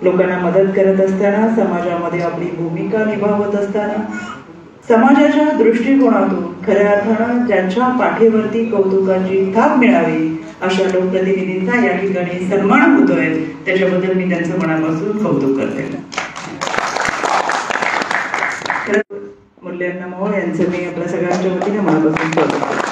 लोकांना मदत करत असताना, समाजामध्ये आपली भूमिका निभावत असताना, समाजाच्या दृष्टिकोनातून खऱ्या अर्थानं ज्यांच्या पाठीवरती कौतुकाची थाप मिळावी अशा लोकप्रतिनिधींचा या ठिकाणी सन्मान होतोय, त्याच्याबद्दल मी त्यांचं मनापासून कौतुक करते. मुल्यांना मोहोळ यांचं मी आपल्या सगळ्यांच्या वतीने मनापासून कौतुक करते.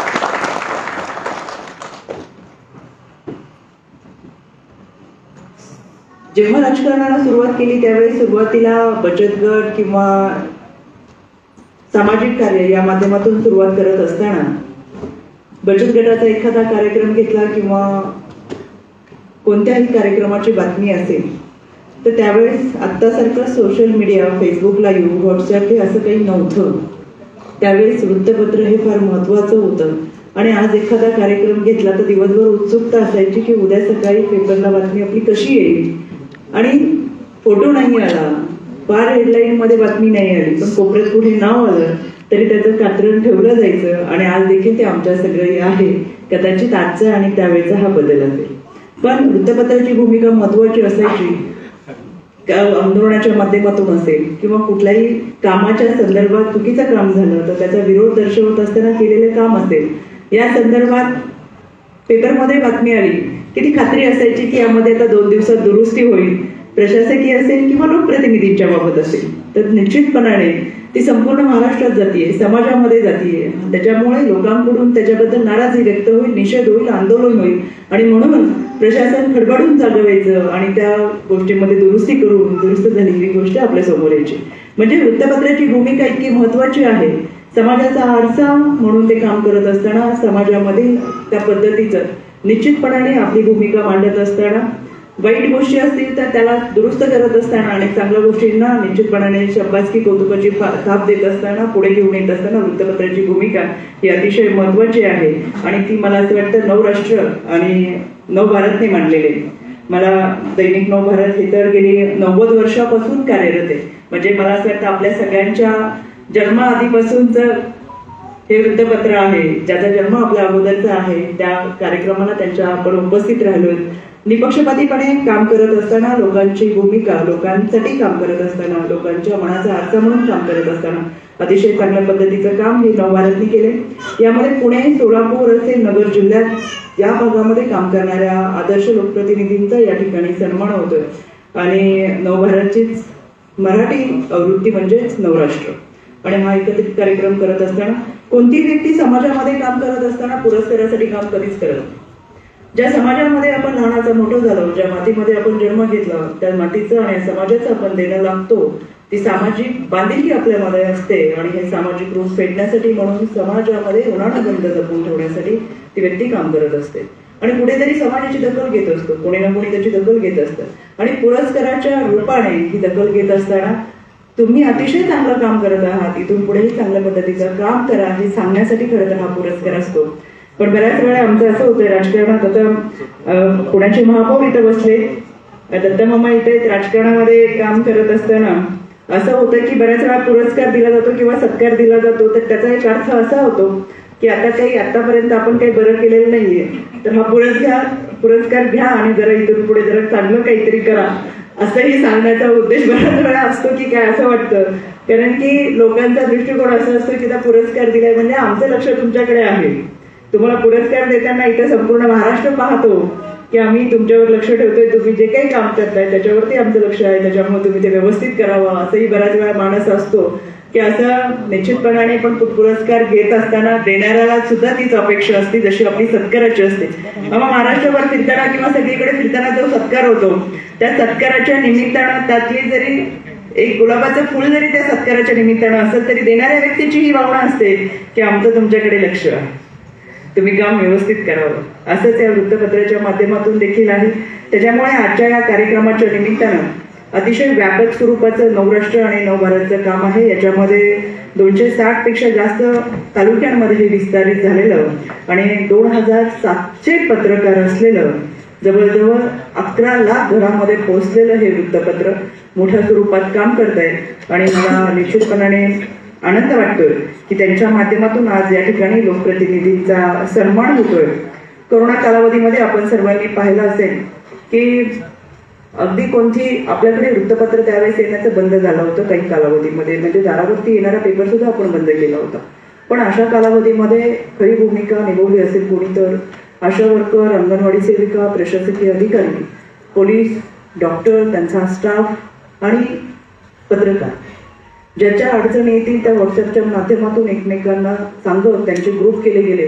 जेव्हा राजकारणाला सुरुवात केली त्यावेळी सुरुवातीला बचत गट किंवा सामाजिक कार्य या माध्यमातून सुरुवात करत असताना बचत गटाचा एखादा कार्यक्रम घेतला किंवा कोणत्याही कार्यक्रमाची बातमी असेल तर त्यावेळेस आत्तासारखं social media, Facebook live, WhatsApp हे असं काही नव्हतं. त्यावेळेस वृत्तपत्र हे फार महत्त्वाचं होतं आणि आज एखादा कार्यक्रम घेतला तर दिवसभर उत्सुकता असायची की उद्या सकाळी पेपरला बातमी आपली कशी येईल. आणि फोटो नाही आला, फार हेडलाईन मध्ये बातमी नाही आली, पण कोपऱ्यात कुठे नाव आलं तरी त्याचं कात्रण ठेवलं जायचं. आणि आज देखील ते आमच्या सगळं आहे. कदाचित आजचा आणि त्यावेळेचा हा बदल असेल, पण वृत्तपत्राची भूमिका महत्वाची असायची. आंदोलनाच्या माध्यमातून असेल किंवा कुठल्याही कामाच्या संदर्भात चुकीचं काम झालं तर त्याचा विरोध दर्शवत असताना केलेले काम असेल, या संदर्भात पेपरमध्ये बातमी आली की ती खात्री असायची की यामध्ये आता 2 दिवसात दुरुस्ती होईल, प्रशासकीय असेल किंवा लोकप्रतिनिधींच्या बाबत असेल. तर निश्चितपणाने ती संपूर्ण महाराष्ट्रात जातीये, समाजामध्ये जातीये. त्याच्यामुळे लोकांकडून त्याच्याबद्दल नाराजी व्यक्त होईल, निषेध होईल, आंदोलन होईल आणि म्हणून प्रशासन खडबडून जागवायचं आणि त्या गोष्टीमध्ये दुरुस्ती करून दुरुस्त झालेली गोष्ट आपल्या समोर यायची. म्हणजे वृत्तपत्राची भूमिका इतकी महत्वाची आहे. समाजाचा आरसा म्हणून ते काम करत असताना समाजामध्ये त्या पद्धतीचं निश्चितपणाने आपली भूमिका मांडत असताना, वाईट गोष्टी असतील तर त्याला दुरुस्त करत असताना आणि चांगल्या गोष्टींना निश्चितपणाने शाबासकी कौतुकाची थाप देत असताना, पुढे घेऊन येत असताना वृत्तपत्राची भूमिका ही अतिशय महत्वाची आहे. आणि ती मला असं वाटतं नवराष्ट्र आणि नवभारतने मांडलेली. मला दैनिक नवभारत हे तर गेली 90 वर्षापासून कार्यरत आहे. म्हणजे मला असं वाटतं आपल्या सगळ्यांच्या जन्माआधीपासूनच हे वृत्तपत्र आहे, ज्याचा जन्म आपल्या अगोदरचा आहे. त्या कार्यक्रमाला त्यांच्या आपण उपस्थित राहिलो, निपक्षपातीपणे काम करत असताना, लोकांची भूमिका, लोकांसाठी काम करत असताना, लोकांच्या मनाचा आरसा म्हणून काम करत असताना अतिशय चांगल्या पद्धतीचं काम हे नवभारतने केले. यामध्ये पुणे, सोलापूर असेल, नगर जिल्ह्यात या भागामध्ये काम करणाऱ्या आदर्श लोकप्रतिनिधींचा या ठिकाणी सन्मान होतोय. आणि नवभारतची मराठी आवृत्ती म्हणजेच नवराष्ट्र आणि हा एकत्रित कार्यक्रम करत असताना कोणती व्यक्ती समाजामध्ये काम करत असताना पुरस्कारासाठी काम कधीच करत नाही. ज्या समाजामध्ये आपण लहानाचा मोठं झालो, ज्या मातीमध्ये आपण जन्म घेतला, त्या मातीचं आणि समाजाचं आपण देणं लागतो, ती सामाजिक बांधिलकी आपल्यामध्ये असते. आणि हे सामाजिक रूप फेडण्यासाठी म्हणून समाजामध्ये उन्हाळागंध जपून ठेवण्यासाठी ती व्यक्ती काम करत असते आणि कुठेतरी समाजाची दखल घेत असतो, कोणी ना कोणी त्याची दखल घेत असतं. आणि पुरस्काराच्या रूपाने ही दखल घेत असताना तुम्ही अतिशय चांगलं काम करत आहात, इथून पुढेही चांगल्या पद्धतीचं काम करा हे सांगण्यासाठी खरं तर हा पुरस्कार असतो. पण बऱ्याच वेळा आमचं असं होतं राजकारणात, आता पुण्याचे महापौर इथं बसले, दत्तमामा इथे राजकारणामध्ये काम करत असताना असं होतं की बऱ्याच वेळा पुरस्कार दिला जातो किंवा सत्कार दिला जातो तर त्याचा एक अर्थ असा होतो की आतापर्यंत आपण काही बरं केलेलं नाहीये, तर हा पुरस्कार घ्या आणि जरा इथून पुढे जरा चांगलं काहीतरी करा, असंही सांगण्याचा उद्देश बऱ्याच वेळा असतो की काय असं वाटतं. कारण की लोकांचा दृष्टिकोन असा असतो की त्या पुरस्कार दिलाय म्हणजे आमचं लक्ष तुमच्याकडे आहे, तुम्हाला पुरस्कार देताना इथं संपूर्ण महाराष्ट्र पाहतो की आम्ही तुमच्यावर लक्ष ठेवतोय, तुम्ही जे काही काम करताय त्याच्यावरती आमचं लक्ष आहे, त्याच्यामुळे तुम्ही ते व्यवस्थित करावं, असंही बऱ्याच वेळा मानस असतो. की असं निश्चितपणाने पण पुरस्कार घेत असताना देणाऱ्याला सुद्धा तीच अपेक्षा असते जशी आपली सत्काराची असते. मग महाराष्ट्रभर फिरताना किंवा सगळीकडे फिरताना जो सत्कार होतो त्या सत्काराच्या निमित्तानं त्यातली जरी एक गुलाबाचं फुल जरी त्या सत्काराच्या निमित्तानं असेल तरी देणाऱ्या व्यक्तीची ही भावना असते की आमचं तुमच्याकडे लक्ष आहे, तुम्ही काम व्यवस्थित करावं. असंच या वृत्तपत्राच्या माध्यमातून देखील आहे. त्याच्यामुळे आजच्या या कार्यक्रमाच्या निमित्तानं अतिशय व्यापक स्वरूपाचं नवराष्ट्र आणि नवभारतचं काम आहे. याच्यामध्ये 260 पेक्षा जास्त तालुक्यांमध्ये हे विस्तारित झालेलं आणि 2700 पत्रकार असलेलं जवळजवळ 11 लाख घरामध्ये पोहोचलेलं हे वृत्तपत्र मोठ्या स्वरूपात काम करत आहे. आणि मला निश्चितपणाने आनंद वाटतोय की त्यांच्या माध्यमातून आज या ठिकाणी लोकप्रतिनिधींचा सन्मान होतोय. कोरोना कालावधीमध्ये आपण सर्वांनी पाहिलं असेल की अगदी कोणती आपल्याकडे वृत्तपत्र त्यावेळेस येण्याचं बंद झालं होतं काही कालावधीमध्ये, म्हणजे दारावरती येणारा पेपर सुद्धा आपण बंद केला होता. पण अशा कालावधीमध्ये खरी भूमिका निभवली असेल कोणी तर आशा वर्कर, अंगणवाडी सेविका, प्रशासकीय अधिकारी, पोलीस, डॉक्टर, त्यांचा स्टाफ आणि पत्रकार. ज्याच्या अडचणी येतील त्या व्हॉट्सअपच्या माध्यमातून एकमेकांना सांगत त्यांचे ग्रुप केले गेले.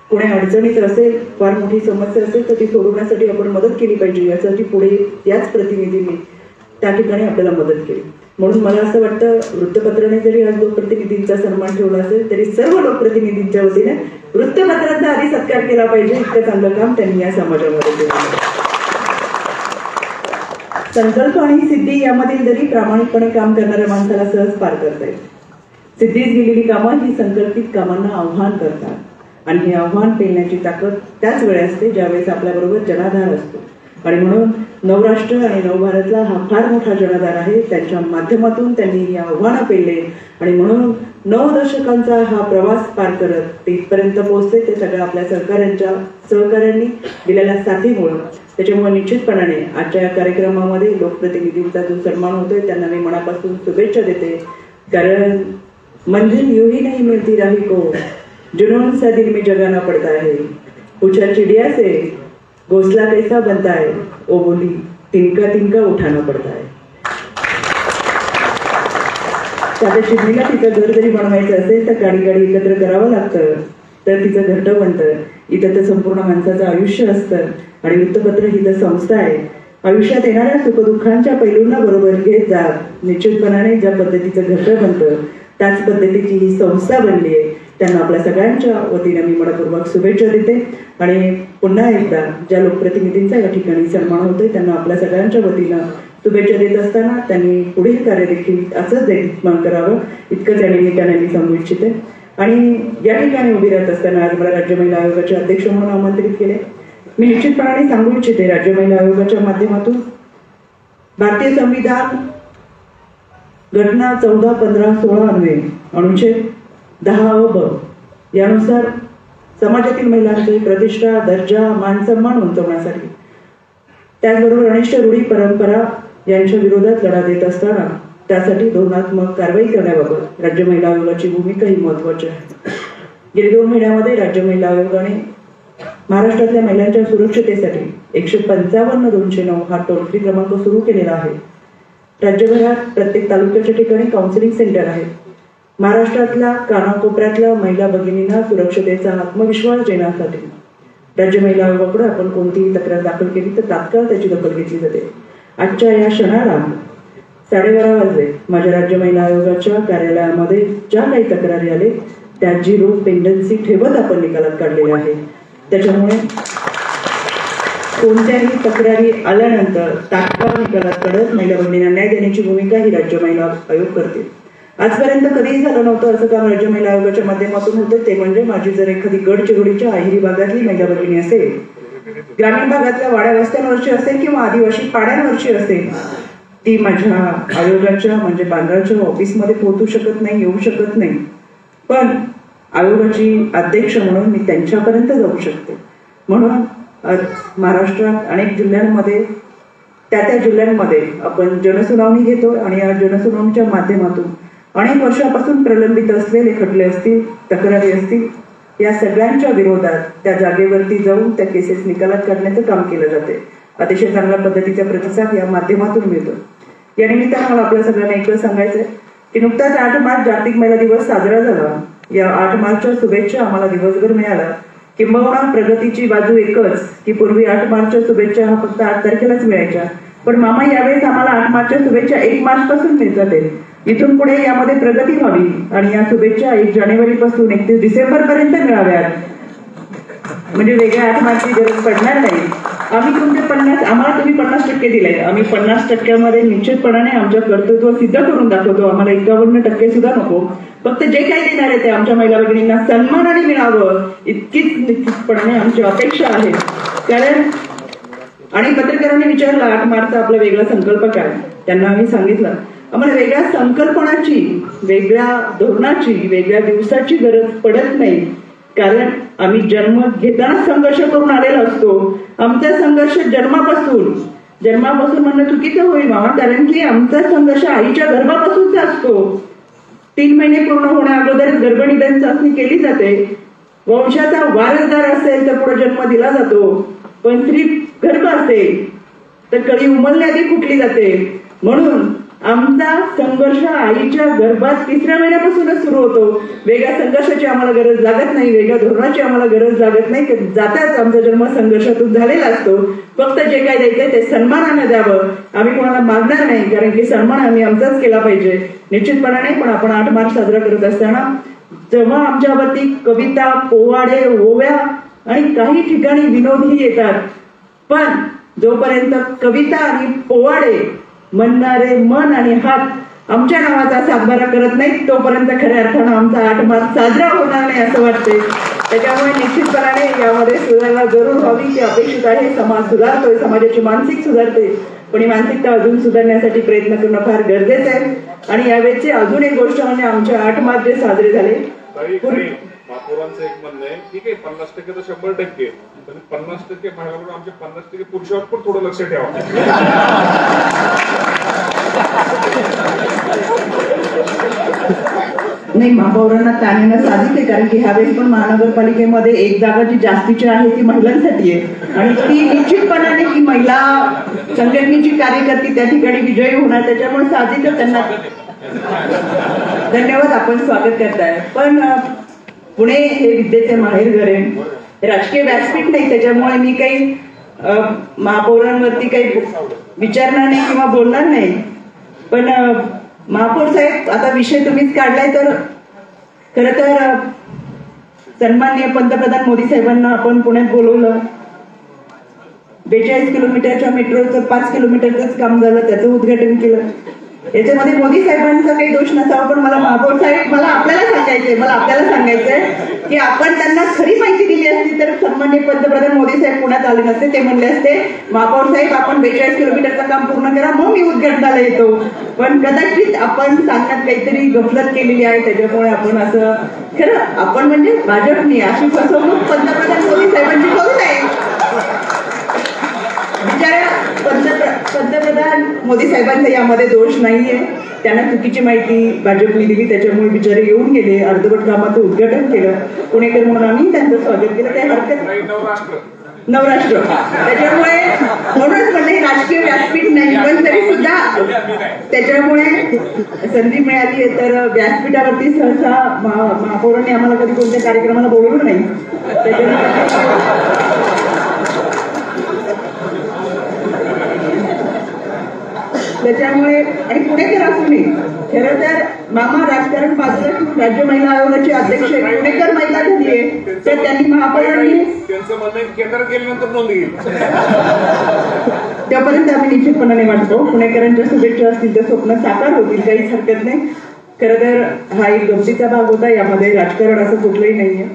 कोणी अडचणीत असेल, फार मोठी समस्या असेल तर ती सोडवण्यासाठी आपण मदत केली पाहिजे यासाठी पुढे याच प्रतिनिधींनी त्या ठिकाणी आपल्याला मदत केली. म्हणून मला असं वाटतं वृत्तपत्राने जरी आज लोकप्रतिनिधींचा सन्मान ठेवला असेल तरी सर्व लोकप्रतिनिधींच्या वतीने वृत्तपत्रांचा आधी सत्कार केला पाहिजे. इतकं चांगलं काम त्यांनी या समाजामध्ये केलं. संकल्प आणि सिद्धी यामधील जरी प्रामाणिकपणे काम करणाऱ्या माणसाला सहज पार करता येईल. सिद्धीत गेलेली कामं ही संकल्पित कामांना आव्हान करतात आणि हे आव्हान पेलण्याची ताकद त्याच वेळी असते ज्यावेळेस आपल्याबरोबर जनाधार असतो. आणि म्हणून नवराष्ट्र आणि नवभारतला हा फार मोठा जनाधार आहे. त्यांच्या माध्यमातून त्यांनी ही आव्हानं पेलले आणि म्हणून 9 दशकांचा हा प्रवास पार करत ते इथपर्यंत पोहोचले. ते सगळं आपल्या सहकाऱ्यांनी दिलेल्या साथीमुळे. त्याच्यामुळे निश्चितपणाने आजच्या या कार्यक्रमामध्ये लोकप्रतिनिधींचा जो सन्मान होतोय त्यांना मी मनापासून शुभेच्छा देते. कारण मंजिल यूं ही नहीं मिलती राही को, जुनून सा दिल में जगाना पड़ता है, पूछा चिड़िया से घोंसला कैसा बनता है, वो बोली तिनका तिनका उठाना पड़ता है. साध्या चिमणीला तिचं घर जरी बनवायचं असेल तर गाडी एकत्र करावं लागतं तर तिचं घरटं बनतं. इथं तर संपूर्ण माणसाचं आयुष्य असतं आणि वृत्तपत्र ही तर संस्था आहे. आयुष्यात येणाऱ्या सुखदुःखांच्या पैलूंना बरोबर घेत जात निश्चितपणाने ज्या पद्धतीचं घरटं बनतं त्याच पद्धतीची ही संस्था बनली आहे. त्यांना आपल्या सगळ्यांच्या वतीने मी मनपूर्वक शुभेच्छा देते आणि पुन्हा एकदा ज्या लोकप्रतिनिधींचा या ठिकाणी सन्मान होतोय त्यांना आपल्या सगळ्यांच्या वतीनं शुभेच्छा देत असताना त्यांनी पुढील कार्य देखील असंच देखभाल करावं इतकं त्या निमित्ताने मी सांगू इच्छिते. आणि या ठिकाणी उभी राहत असताना आज मला राज्य महिला आयोगाचे अध्यक्ष म्हणून आमंत्रित केले. मी निश्चितपणाने सांगू इच्छिते राज्य महिला आयोगाच्या माध्यमातून भारतीय संविधान घटना 14, 15, 16 अन्वये अनुच्छेद 10 ब यानुसार समाजातील महिलांचे प्रतिष्ठा, दर्जा, मान सन्मान उंचावण्यासाठी त्याचबरोबर अनिष्ट रूढी परंपरा यांच्या विरोधात लढा देत असताना त्यासाठी धोरणात्मक कारवाई करण्याबाबत राज्य महिला आयोगाची भूमिका ही महत्वाची आहे. गेल्या 2 महिन्यामध्ये राज्य महिला आयोगाने महाराष्ट्रातल्या महिलांच्या सुरक्षतेसाठी 155-209 हा टोल फ्री क्रमांक सुरू केलेला आहे. राज्यभरात प्रत्येक तालुक्याच्या ठिकाणी काउन्सिलिंग सेंटर आहे. महाराष्ट्रातल्या कानाकोपऱ्यातल्या महिला भगिनींना सुरक्षतेचा आत्मविश्वास देण्यासाठी राज्य महिला आयोगाकडे आपण कोणतीही तक्रार दाखल केली तर तात्काळ त्याची दखल घेतली जाते. आजच्या या क्षणाला 12:30 वाजले. माझ्या राज्य महिला आयोगाच्या कार्यालयामध्ये ज्या काही तक्रारी आले त्या 0 पेंडन्सी ठेवत आपण निकालात काढलेले आहे. त्याच्यामुळे कोणत्याही तक्रारी आल्यानंतर तात्काळ निकालात काढत महिला भगिनींना न्याय देण्याची भूमिका ही राज्य महिला आयोग करते. आजपर्यंत कधीही झालं नव्हतं असं काम राज्य महिला आयोगाच्या माध्यमातून होतं. ते म्हणजे माझी जर एखादी गडचिरोलीच्या अहिरी भागातली महिला भगिनी असेल, ग्रामीण भागातल्या वाड्या वस्त्यांवरची असेल किंवा आदिवासी पाड्यांवरची असेल, ती माझ्या आयोगाच्या म्हणजे बांद्राच्या ऑफिसमध्ये पोहोचू शकत नाही, येऊ शकत नाही. पण आयोगाची अध्यक्ष म्हणून मी त्यांच्यापर्यंत जाऊ शकते. म्हणून महाराष्ट्रात अनेक जिल्ह्यांमध्ये त्या जिल्ह्यांमध्ये आपण जनसुनावणी घेतो आणि या जनसुनावणीच्या माध्यमातून अनेक वर्षापासून प्रलंबित असलेले खटले असतील, तक्रारी असतील, या सगळ्यांच्या विरोधात त्या जागेवरती जाऊन त्या केसेस निकालात काढण्याचं काम केलं जाते. अतिशय चांगल्या पद्धतीचा प्रतिसाद या माध्यमातून मिळतो. या निमित्तानं मला आपल्या सगळ्यांना एकच सांगायचंय की नुकताच 8 मार्च जागतिक महिला दिवस साजरा झाला. या 8 मार्चच्या शुभेच्छा आम्हाला दिवसभर मिळाल्या. किंबहुना प्रगतीची बाजू एकच की पूर्वी 8 मार्चच्या शुभेच्छा हा फक्त 8 तारखेलाच मिळायच्या. पण मामा यावेळेस आम्हाला 8 मार्चच्या शुभेच्छा 1 मार्च पासून मिळतात. इथून पुढे यामध्ये प्रगती व्हावी आणि या शुभेच्छा 1 जानेवारी पासून 31 डिसेंबर पर्यंत मिळाव्यात. म्हणजे वेगळ्या 8 मार्चची गरज पडणार नाही. आम्ही तुमचे 50 आम्हाला तुम्ही 50% दिले. आम्ही 50%मध्ये निश्चितपणाने आमचं कर्तृत्व सिद्ध करून दाखवतो. आम्हाला 51% सुद्धा नको. फक्त जे काही देणार आहे ते आमच्या महिला भगिनींना सन्मानाने मिळावं इतकीच निश्चितपणाने आमची अपेक्षा आहे. कारण आणि पत्रकारांनी विचारला 8 मार्चचा आपला वेगळा संकल्प काय. त्यांना आम्ही सांगितलं आम्हाला वेगळ्या संकल्पनाची, वेगळ्या धोरणाची, वेगळ्या दिवसाची गरज पडत नाही. कारण आम्ही जन्म घेताना संघर्ष करून आलेला असतो. आमचा संघर्ष जन्मापासून जन्मापासून म्हणणं चुकीचं होईल मामा, कारण की आमचा संघर्ष आईच्या गर्भापासूनचा असतो. 3 महिने पूर्ण होण्या अगोदरच गर्भनिधन चाचणी केली जाते. वंशाचा वारसदार असेल तर पुढे जन्म दिला जातो, पण स्त्री गर्भ असेल तर कळी उमलण्याआधी फुटली जाते. म्हणून आमचा संघर्ष आईच्या गर्भात 3ऱ्या महिन्यापासूनच सुरू होतो. वेगळ्या संघर्षाची आम्हाला गरज लागत नाही, वेगळ्या धोरणाची आम्हाला गरज लागत नाही. जाताच आमचा जन्म संघर्षातून झालेला असतो. फक्त जे काय द्यायचंय ते सन्मानाने द्यावं. आम्ही कोणाला मागणार नाही, कारण की सन्मान आम्ही आमचाच केला पाहिजे निश्चितपणाने. पण आपण 8 मार्च साजरा करत असताना जेव्हा आमच्यावरती कविता, पोवाडे, ओव्या आणि काही ठिकाणी विनोदही येतात, पण जोपर्यंत कविता आणि पोवाडे म्हणणारे मन आणि हात आमच्या नावाचा सातबारा करत नाहीत तोपर्यंत खऱ्या अर्थानं आमचा 8 मार्च साजरा होणार नाही असं वाटते. त्याच्यामुळे निश्चितपणाने यामध्ये सुधारणा जरूर व्हावी ही अपेक्षित आहे. समाज सुधारतोय, समाजाची मानसिक सुधारते, पण ही मानसिकता अजून सुधारण्यासाठी प्रयत्न करणं फार गरजेचं आहे. आणि यावेळेची अजून एक गोष्ट म्हणजे आमचे 8 मार्च जे साजरे झाले, महापौरांचं एक म्हणणं आहे, ठीक आहे 50% तर 100%, पण 50% महिलांवर आमच्या 50% पुरुषावर पण थोडं लक्ष ठेवा. नाही, महापौरांना त्याने साधित आहे, कारण की ह्यावेळेस पण महानगरपालिकेमध्ये एक जागा जी जास्तीची आहे ती महिलांसाठी आहे आणि ती निश्चितपणाने की महिला संघटनेची कार्यकर्ती त्या ठिकाणी विजयी होणार. त्याच्यामुळे साधितच त्यांना धन्यवाद, आपण स्वागत करताय. पण पुणे हे विद्येचे माहेरघर आहे, राजकीय व्यासपीठ नाही. त्याच्यामुळे मी काही महापौरांवरती काही विचारणार नाही किंवा बोलणार नाही. पण महापौर साहेब, आता विषय तुम्हीच काढलाय तर खरं तर सन्माननीय पंतप्रधान मोदी साहेबांना आपण पुण्यात बोलवलं. 42 किलोमीटरच्या मेट्रोचं 5 किलोमीटरचंच काम झालं, त्याचं उद्घाटन केलं. याच्यामध्ये मोदी साहेबांचा काही दोष नसावा, पण मला महापौर साहेब मला आपल्याला सांगायचंय की आपण त्यांना खरी माहिती दिली असती तर सन्माननीय पंतप्रधान मोदी साहेब पुण्यात आले नसते. ते म्हणले असते, महापौर साहेब आपण 42 किलोमीटरचं काम पूर्ण करा, मग मी उद्घाटनाला येतो. पण कदाचित आपण सांगण्यात काहीतरी गफलत केलेली आहे, त्याच्यामुळे आपण असं खरं आपण म्हणजे भाजपने अशी फसवणूक पंतप्रधान मोदी साहेबांची करू नये. पंतप्रधान मोदी साहेबांचा यामध्ये दोष नाहीये. त्यांना चुकीची माहिती भाजपने दिली, त्याच्यामुळे बिचारे येऊन गेले, अर्धवट कामाचं उद्घाटन केलं. पुणेकर म्हणून आम्ही त्यांचं स्वागत केलं. काही हरकत नाही, नवराष्ट्र. त्याच्यामुळे म्हणूनच म्हणजे राजकीय व्यासपीठ नाही, पण तरी सुद्धा त्याच्यामुळे संधी मिळाली आहे. तर व्यासपीठावरती सहसा महापौरांनी आम्हाला कधी कोणत्या कार्यक्रमाला बोलवलं नाही. त्याच्यामुळे आणि पुणेकर असून खरं तर मामा राजकारण बाजूला ठेवून राज्य महिला आयोगाचे अध्यक्ष पुणेकर महिला झाली आहे, तर त्यांनी महापौरांनी त्यांचं म्हणणं केंद्रात गेल्यानंतर नोंद घेईल. त्यापर्यंत आम्ही निश्चितपणाने वाटतो पुणेकरांच्या शुभेच्छा असतील तर स्वप्न साकार होतील, काहीच हरकत नाही. खरं तर हा एक गमतीचा भाग होता, यामध्ये राजकारण असं कुठलंही नाहीये.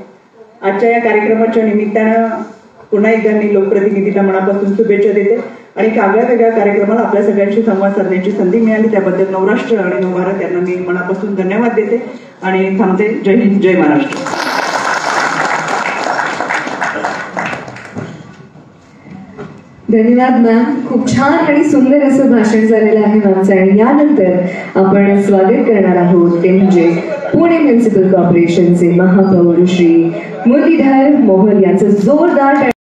आजच्या या कार्यक्रमाच्या निमित्तानं पुन्हा एकदा मी लोकप्रतिनिधींना मनापासून शुभेच्छा देते आणि आगळ्या वेगळ्या कार्यक्रमाला आपल्या सगळ्यांशी संवाद साधण्याची संधी मिळाली त्याबद्दल नवराष्ट्र आणि नवभारत यांना मी मनापासून धन्यवाद देते आणि थांबते. जय हिंद, जय महाराष्ट्र. धन्यवाद मॅम, खूप छान आणि सुंदर असं भाषण झालेलं आहे मॅमचं. आणि यानंतर आपण स्वागत करणार आहोत ते म्हणजे पुणे म्युनिसिपल कॉर्पोरेशनचे महापौर श्री मुरलीधर मोहोळ यांचं जोरदार